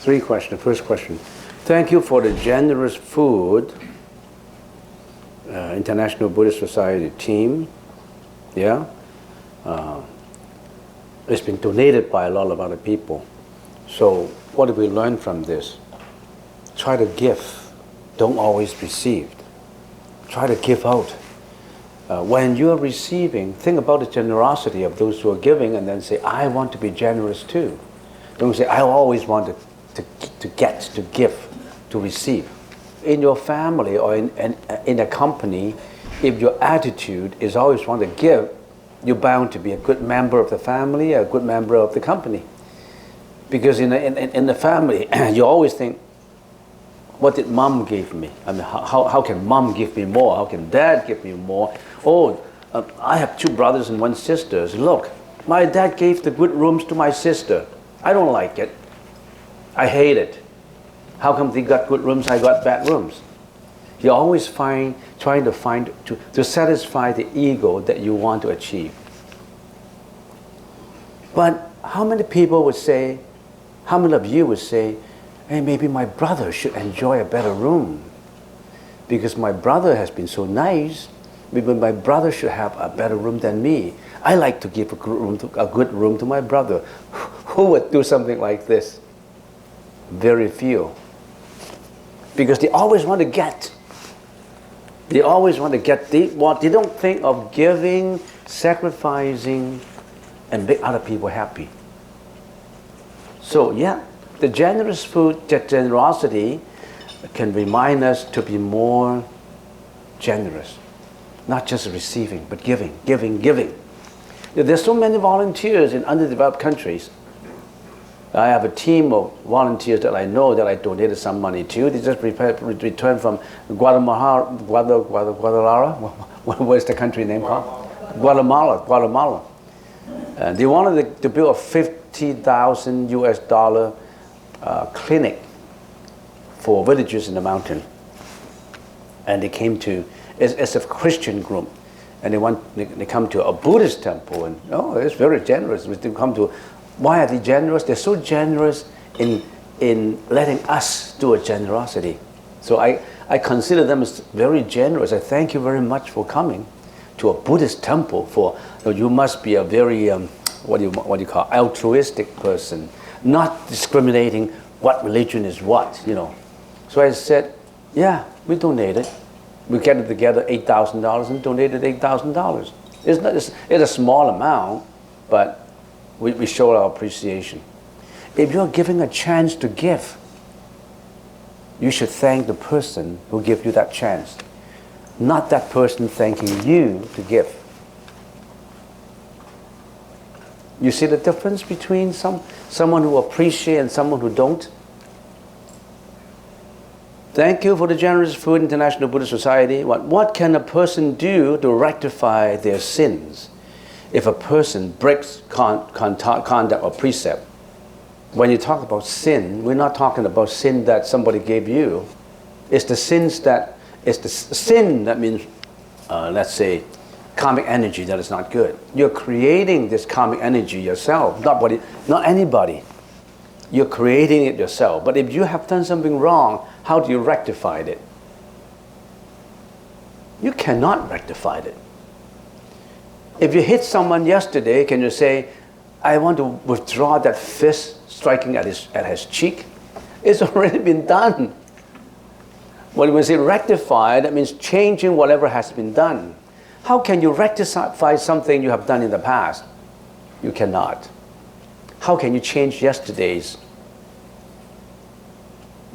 Three questions. First question. Thank you for the generous food, International Buddhist Society team. Yeah? It's been donated by a lot of other people. So what do we learn from this? Try to give. Don't always receive. Try to give out. When you're receiving, think about the generosity of those who are giving and then say, I want to be generous too. Don't say, I always want to get, to give, to receive. In your family or in a company, if your attitude is always want to give, you're bound to be a good member of the family, a good member of the company. Because in the family, you always think, what did mom give me? I mean, how can mom give me more? How can dad give me more? Oh, I have two brothers and one sister. Look, my dad gave the good rooms to my sister. I don't like it. I hate it. How come they got good rooms, I got bad rooms? You're always trying to satisfy the ego that you want to achieve. But how many people would say, how many of you would say, hey, maybe my brother should enjoy a better room because my brother has been so nice. Maybe my brother should have a better room than me. I like to give a good room to my brother. Who would do something like this? Very few. Because they always want to get. They always want to get. They don't think of giving, sacrificing, and make other people happy. So yeah, the generous food, that generosity can remind us to be more generous. Not just receiving, but giving. There's so many volunteers in underdeveloped countries. I have a team of volunteers that I know that I donated some money to. They just returned from Guatemala. What is the country name called? Guatemala. And they wanted to build a $50,000 clinic for villagers in the mountain. And they came to, it's a Christian group. And they come to a Buddhist temple, and it's very generous. They come to, why are they generous? They're so generous in letting us do a generosity. So I consider them as very generous. I thank you very much for coming to a Buddhist temple. You must be a very what do you call altruistic person, not discriminating what religion is what. So I said, yeah, we donated. We gathered together $8,000 and donated $8,000. It's a small amount, but we show our appreciation. If you're giving a chance to give, you should thank the person who gave you that chance, not that person thanking you to give. You see the difference between someone who appreciates and someone who don't? Thank you for the generous food, International Buddhist Society. What can a person do to rectify their sins? If a person breaks conduct or precept, when you talk about sin, we're not talking about sin that somebody gave you. It's the sin that means, let's say, karmic energy that is not good. You're creating this karmic energy yourself, not anybody. You're creating it yourself. But if you have done something wrong, how do you rectify it? You cannot rectify it. If you hit someone yesterday, can you say, I want to withdraw that fist striking at his cheek? It's already been done. When we say rectify, that means changing whatever has been done. How can you rectify something you have done in the past? You cannot. How can you change yesterday's?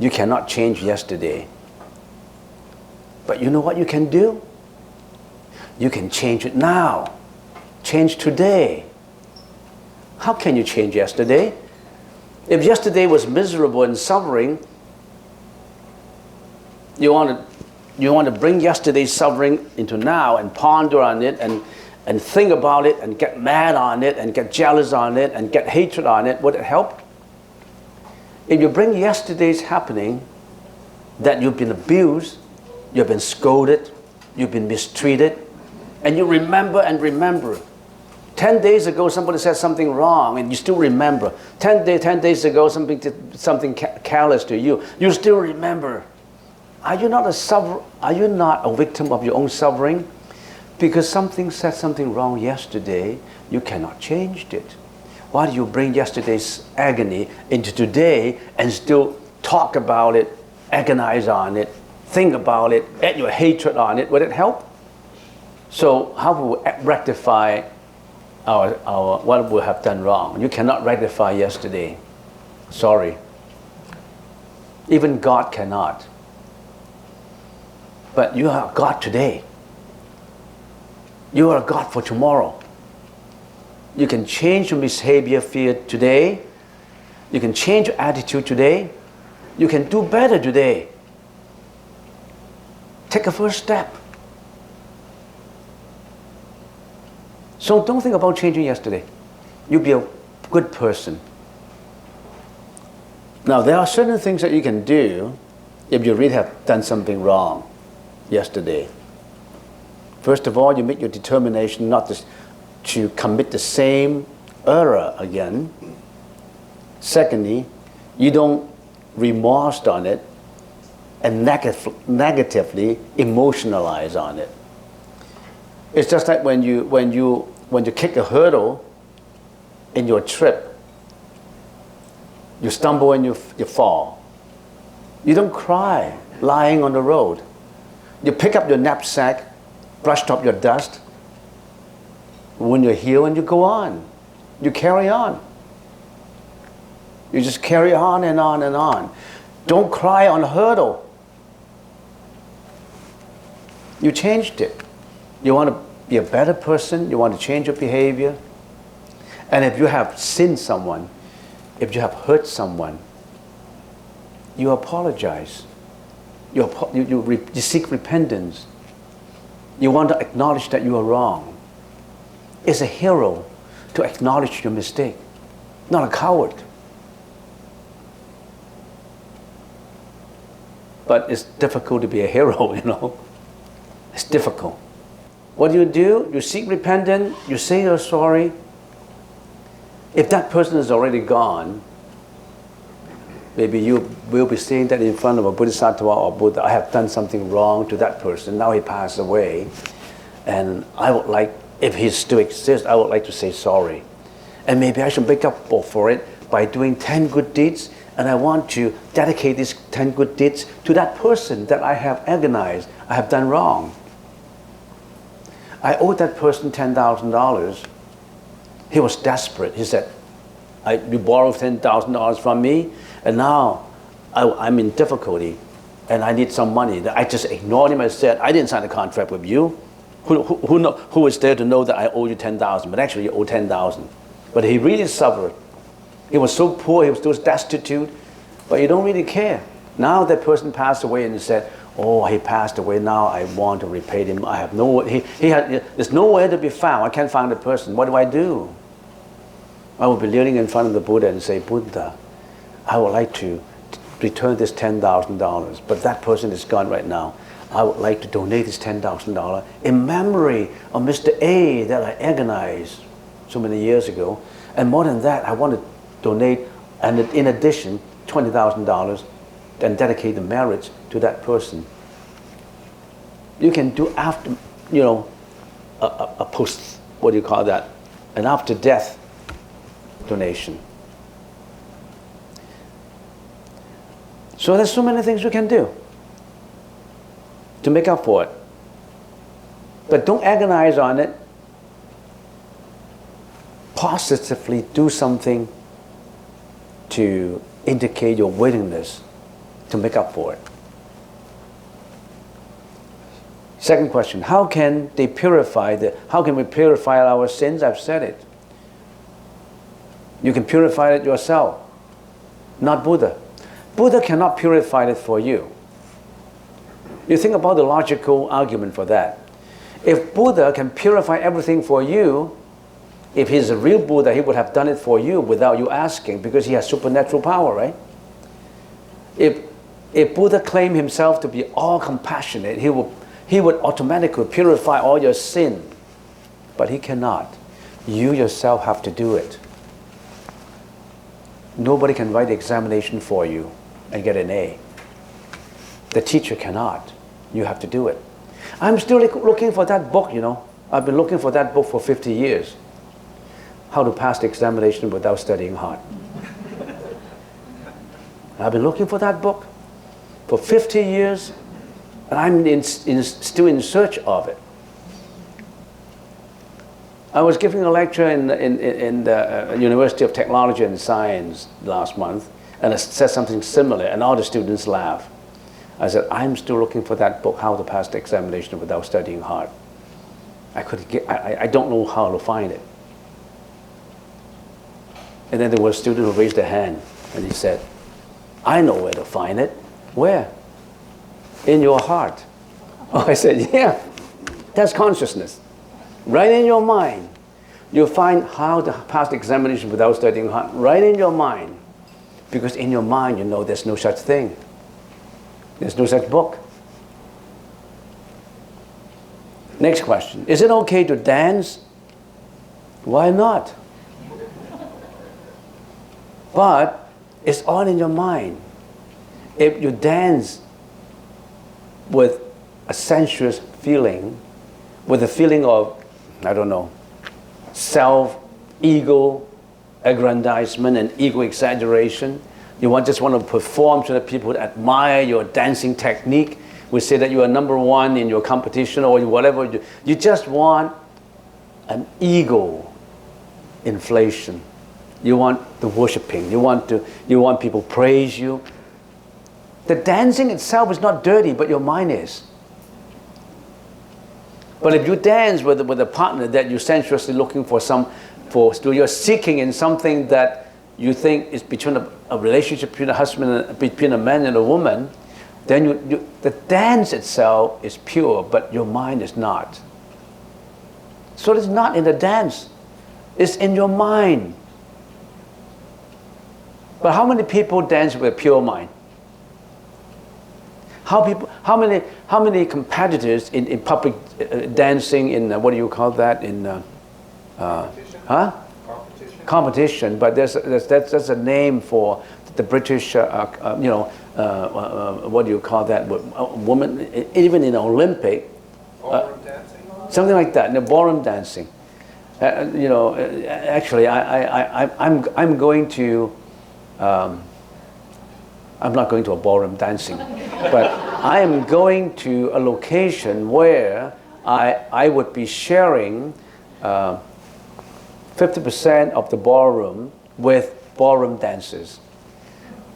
You cannot change yesterday. But you know what you can do? You can change it now. Change today. How can you change yesterday? If yesterday was miserable and suffering, you want to bring yesterday's suffering into now and ponder on it and think about it and get mad on it and get jealous on it and get hatred on it. Would it help? If you bring yesterday's happening, that you've been abused, you've been scolded, you've been mistreated, and you remember and remember, 10 days ago, somebody said something wrong, and you still remember. 10 days ago, somebody did something careless to you. You still remember. Are you not a victim of your own suffering? Because something said something wrong yesterday, you cannot change it. Why do you bring yesterday's agony into today and still talk about it, agonize on it, think about it, add your hatred on it? Would it help? So how will we rectify our what we have done wrong? You cannot rectify yesterday. Sorry. Even God cannot. But you are God today. You are God for tomorrow. You can change your behavior today. You can change your attitude today. You can do better today. Take a first step. So don't think about changing yesterday. You'll be a good person. Now, there are certain things that you can do if you really have done something wrong yesterday. First of all, you make your determination not to commit the same error again. Secondly, you don't remorse on it and negatively emotionalize on it. It's just like when you kick a hurdle in your trip, you stumble and you fall. You don't cry lying on the road. You pick up your knapsack, brush off your dust. When you're healed, and you go on. You carry on. You just carry on and on and on. Don't cry on a hurdle. You changed it. You want to be a better person. You want to change your behavior. And if you have sinned someone, if you have hurt someone, you apologize. You seek repentance. You want to acknowledge that you are wrong. It's a hero to acknowledge your mistake, not a coward. But it's difficult to be a hero, you know. It's difficult. What do? You seek repentance, you say you're sorry. If that person is already gone, maybe you will be saying that in front of a Bodhisattva or Buddha, I have done something wrong to that person, now he passed away, and I would like, if he still exists, I would like to say sorry. And maybe I should make up for it by doing 10 good deeds, and I want to dedicate these 10 good deeds to that person that I have agonized, I have done wrong. I owed that person $10,000. He was desperate. He said, you borrowed $10,000 from me, and now I'm in difficulty, and I need some money. I just ignored him. I said, I didn't sign a contract with you. Who is there to know that I owe you $10,000? But actually, you owe $10,000. But he really suffered. He was so poor, he was so destitute, but you don't really care. Now that person passed away, and he said, oh, he passed away, now I want to repay him. I have there's nowhere to be found. I can't find the person. What do? I will be kneeling in front of the Buddha and say, Buddha, I would like to return this $10,000, but that person is gone right now. I would like to donate this $10,000 in memory of Mr. A that I agonized so many years ago. And more than that, I want to donate, and in addition, $20,000 and dedicate the merits to that person. You can do after, a post, what do you call that? An after death donation. So there's so many things you can do to make up for it. But don't agonize on it. Positively do something to indicate your willingness to make up for it. Second question, how can we purify our sins? I've said it. You can purify it yourself, not Buddha. Buddha cannot purify it for you. You think about the logical argument for that. If Buddha can purify everything for you, if he's a real Buddha, he would have done it for you without you asking, because he has supernatural power, right? If Buddha claimed himself to be all compassionate, he would automatically purify all your sin. But he cannot. You yourself have to do it. Nobody can write the examination for you and get an A. The teacher cannot. You have to do it. I'm still looking for that book, you know. I've been looking for that book for 50 years. How to pass the examination without studying hard. I've been looking for that book for 50 years, and I'm still in search of it. I was giving a lecture in the University of Technology and Science last month, and I said something similar, and all the students laughed. I said, I'm still looking for that book, How to Pass the Examination Without Studying Hard. I don't know how to find it. And then there was a student who raised their hand, and he said, I know where to find it. Where? In your heart. Oh, I said, yeah, that's consciousness. Right in your mind. You'll find how to pass the examination without studying hard. Right in your mind. Because in your mind, you know there's no such thing. There's no such book. Next question. Is it okay to dance? Why not? But it's all in your mind. If you dance with a sensuous feeling, with a feeling of, I don't know, self, ego, aggrandizement and ego exaggeration, you just want to perform so that people would admire your dancing technique, would say that you are number one in your competition or whatever. You just want an ego inflation. You want the worshiping. You want people praise you. The dancing itself is not dirty, but your mind is. But if you dance with a partner that you're sensuously looking for you're seeking in something that you think is between a relationship between a husband, between a man and a woman, then the dance itself is pure, but your mind is not. So it's not in the dance, it's in your mind. But how many people dance with a pure mind? How many competitors in public dancing in what do you call that in competition? But that's a name for the British what do you call that woman, even in Olympic ballroom dancing, something like that, in the ballroom dancing. Actually I'm going to I'm not going to a ballroom dancing, but I am going to a location where I would be sharing 50% of the ballroom with ballroom dancers.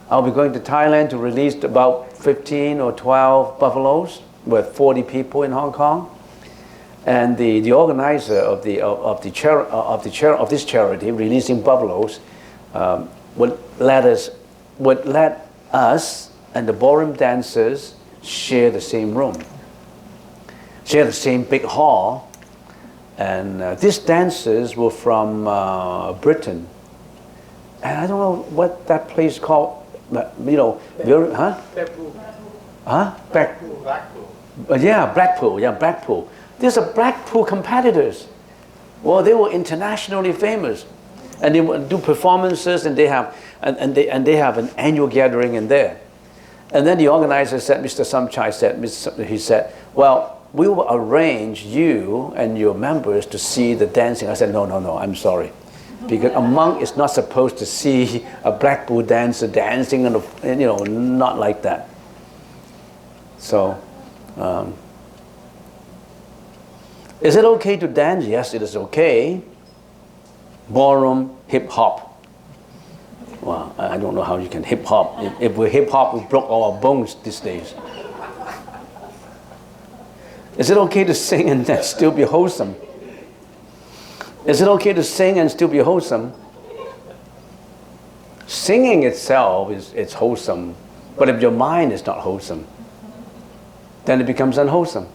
I'll be going to Thailand to release about 15 or 12 buffaloes with 40 people in Hong Kong. And the organizer of this charity, releasing buffaloes, would let us and the ballroom dancers share the same room, share the same big hall. And these dancers were from Britain. And I don't know what that place called, Blackpool. Blackpool. These are Blackpool competitors. Well, they were internationally famous. And they would do performances, and they have an annual gathering in there. And then the organizer said, Mr. Samchai said, well, we will arrange you and your members to see the dancing. I said, no, I'm sorry. Because a monk is not supposed to see a Blackpool dancer dancing, not like that. So, is it okay to dance? Yes, it is okay. Ballroom, hip-hop. Well, I don't know how you can hip-hop. If we're hip-hop, we broke all our bones these days. Is it okay to sing and still be wholesome? Is it okay to sing and still be wholesome? Singing itself it's wholesome, but if your mind is not wholesome, then it becomes unwholesome.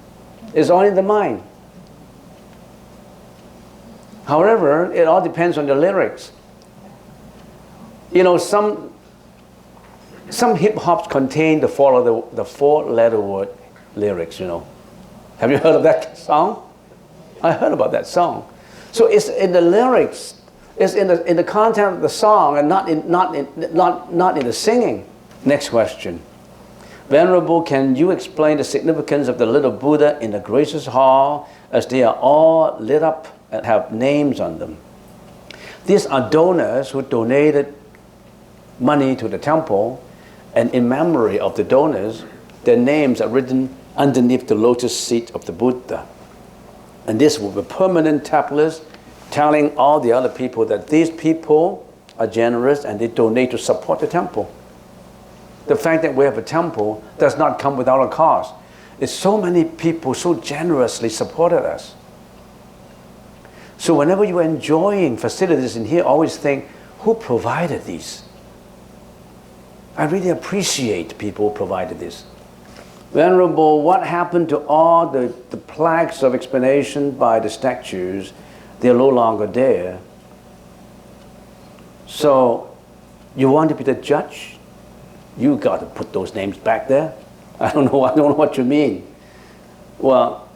It's all in the mind. However, it all depends on the lyrics. Some hip-hops contain the four-letter word lyrics, Have you heard of that song? I heard about that song. So it's in the lyrics, it's in the content of the song, and not in the singing. Next question. Venerable, can you explain the significance of the little Buddha in the gracious hall, as they are all lit up and have names on them? These are donors who donated money to the temple, and in memory of the donors, their names are written underneath the lotus seat of the Buddha. And this will be permanent tablets telling all the other people that these people are generous and they donate to support the temple. The fact that we have a temple does not come without a cost. It's so many people so generously supported us. So whenever you're enjoying facilities in here, always think, who provided these? I really appreciate people who provided this. Venerable, what happened to all the plaques of explanation by the statues? They're no longer there. So you want to be the judge? You got to put those names back there. I don't know what you mean. Well,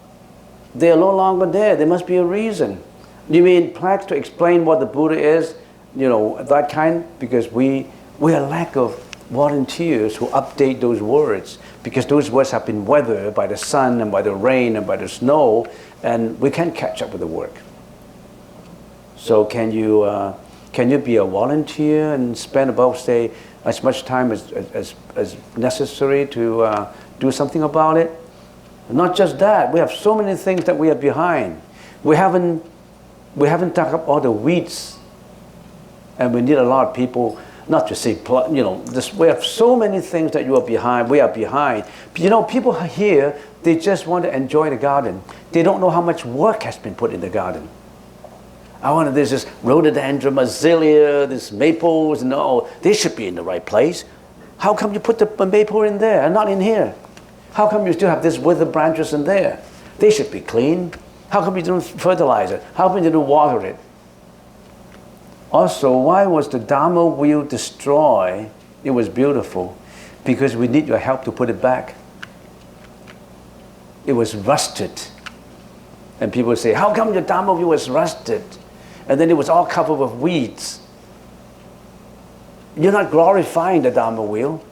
they're no longer there. There must be a reason. You mean plaques to explain what the Buddha is? You know, that kind? Because we are lack of volunteers who update those words, because those words have been weathered by the sun and by the rain and by the snow, and we can't catch up with the work. So can you be a volunteer and spend about, say, as much time as necessary to do something about it? Not just that, we have so many things that we are behind. We haven't dug up all the weeds, and we need a lot of people, not to say, we have so many things that you are behind, we are behind. But people here, they just want to enjoy the garden. They don't know how much work has been put in the garden. There's this rhododendron, azalea, this maples, and all. They should be in the right place. How come you put the maple in there and not in here? How come you still have this withered branches in there? They should be clean. How come you don't fertilize it? How come you don't water it? Also, why was the Dharma Wheel destroyed? It was beautiful. Because we need your help to put it back. It was rusted. And people say, how come your Dharma Wheel was rusted? And then it was all covered with weeds. You're not glorifying the Dharma Wheel.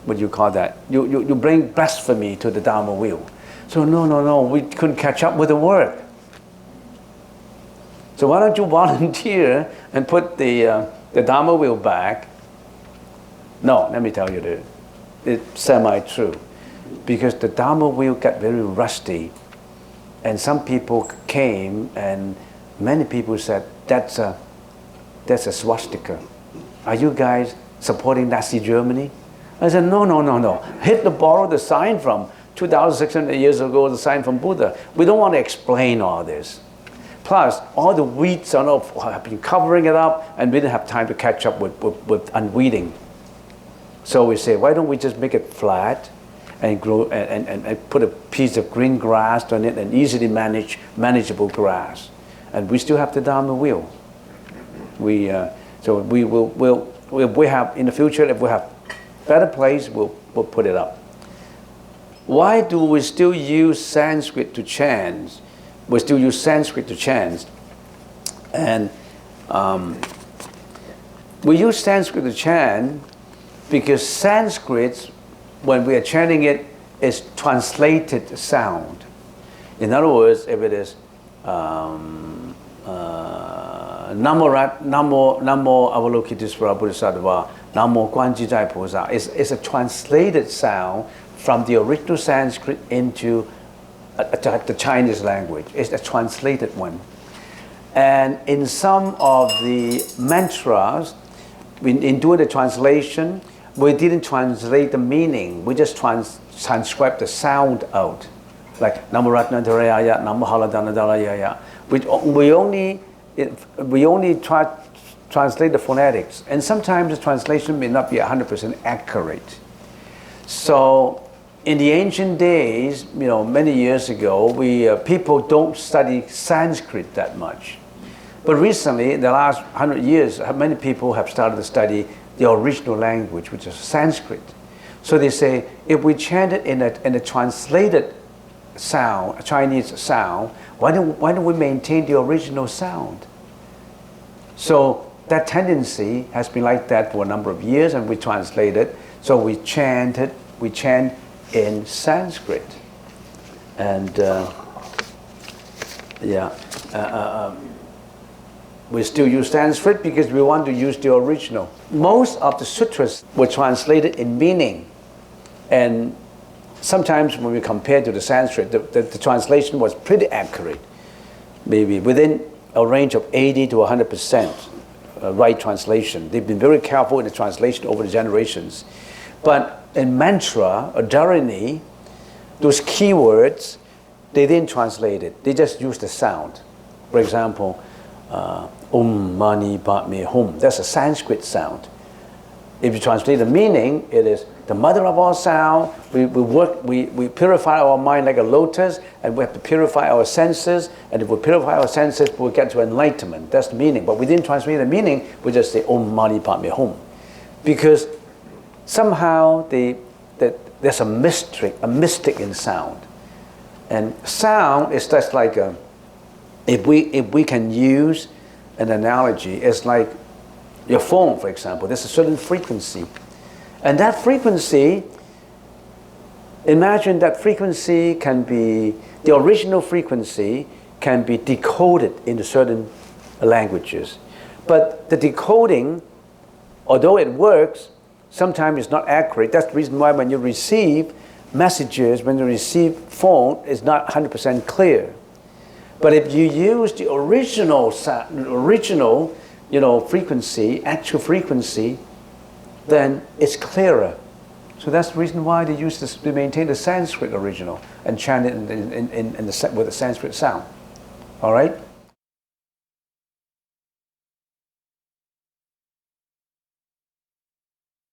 What do you call that? You bring blasphemy to the Dharma Wheel. So no, we couldn't catch up with the work. So why don't you volunteer and put the Dharma Wheel back? No, let me tell you, it's semi-true. Because the Dharma Wheel got very rusty. And some people came, and many people said, that's a swastika. Are you guys supporting Nazi Germany? I said, no. Hitler borrowed the sign from 2,600 years ago, the sign from Buddha. We don't want to explain all this. Plus, all the weeds have been covering it up, and we didn't have time to catch up with unweeding. So we say, why don't we just make it flat and grow and put a piece of green grass on it, and easily manageable grass. And we still have the Dharma Wheel. So if we have in the future, if we have better place, we'll put it up. Why do we still use Sanskrit to chant? We still use Sanskrit to chant, and we use Sanskrit to chant because Sanskrit, when we are chanting it, is translated sound. In other words, if it is Namo Avalokitesvara Buddhasattva, Namo Guan Cheng, it's a translated sound from the original Sanskrit into the Chinese language. It's a translated one. And in some of the mantras, in doing the translation, we didn't translate the meaning. We just transcribed the sound out. Like Namo Ratnatarayaya, Namo Haladanadalayaya. We only translate the phonetics. And sometimes the translation may not be 100% accurate. So in the ancient days, many years ago, people don't study Sanskrit that much. But recently, in the last 100 years, many people have started to study the original language, which is Sanskrit. So they say, if we chant it in a translated sound, a Chinese sound, why don't we maintain the original sound? So that tendency has been like that for a number of years, and we translated. So we chant in Sanskrit, and we still use Sanskrit because we want to use the original. Most of the sutras were translated in meaning, and sometimes when we compare to the Sanskrit, the translation was pretty accurate, maybe within a range of 80 to 100% right translation. They've been very careful in the translation over the generations. But in mantra or dharani, those keywords, they didn't translate it. They just used the sound. For example, mani padme hum. That's a Sanskrit sound. If you translate the meaning, it is the mother of all sound. We purify our mind like a lotus, and we have to purify our senses. And if we purify our senses, we'll get to enlightenment. That's the meaning. But we didn't translate the meaning. We just say mani padme hum, because somehow there's a mystic in sound. And sound is just like if we can use an analogy, it's like your phone, for example. There's a certain frequency, and that frequency, imagine that frequency can be, the original frequency can be decoded into certain languages. But the decoding, although it works, sometimes it's not accurate. That's the reason why when you receive messages, when you receive phone, it's not 100% clear. But if you use the original frequency, actual frequency, then it's clearer. So that's the reason why they use this, they maintain the Sanskrit original and chant it with the Sanskrit sound. All right?